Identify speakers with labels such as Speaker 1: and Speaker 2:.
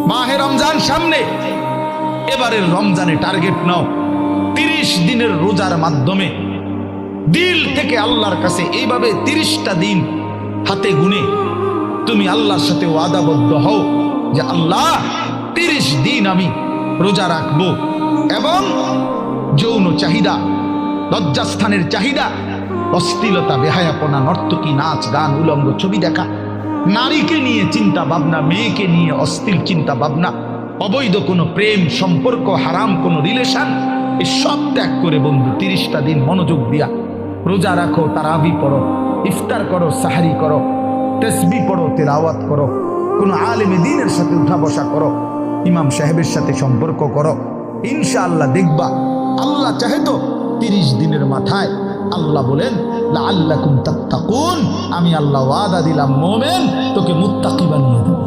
Speaker 1: মাহে রমজান সামনে, এবারের রমজানে টার্গেট নাও 30 দিনের রোজার মাধ্যমে দিল থেকে আল্লাহর কাছে এইভাবে 30টা দিন হাতে গুনে তুমি আল্লাহর সাথে ওয়াদাবদ্ধ হও যে আল্লাহ 30 দিন আমি রোজা রাখবো। এবং যৌন চাহিদা, লজ্জাস্থানের চাহিদা, অশ্লীলতা, বেহায়াপনা, নর্তকী, নাচ গান, উলঙ্গ ছবি দেখা, নারীকে নিয়ে চিন্তা ভাবনা, মেয়েকে নিয়ে অশ্লীল চিন্তা ভাবনা, অবৈধ কোনো প্রেম সম্পর্ক, হারাম কোনো রিলেশন, এই সব ত্যাগ করে বন্ধু 30টা দিন মনোযোগ দিয়া রোজা রাখো, তারাবি পড়ো, ইফতার করো, সাহারি করো, তাসবিহ পড়ো, তেলাওয়াত করো, কোনো আলেমে দ্বীনের সাথে উঠা বসা করো, ইমাম সাহেবের সাথে সম্পর্ক করো। ইনশাআল্লাহ দেখবা আল্লাহ চাহে তো 30 দিনের মাথায় আল্লাহ বলেন লাআল্লাকুম তাত্তাকুন, আমি আল্লাহ ওয়াদা দিলাম মোমেন তোকে মুত্তাকি বানিয়ে দেব।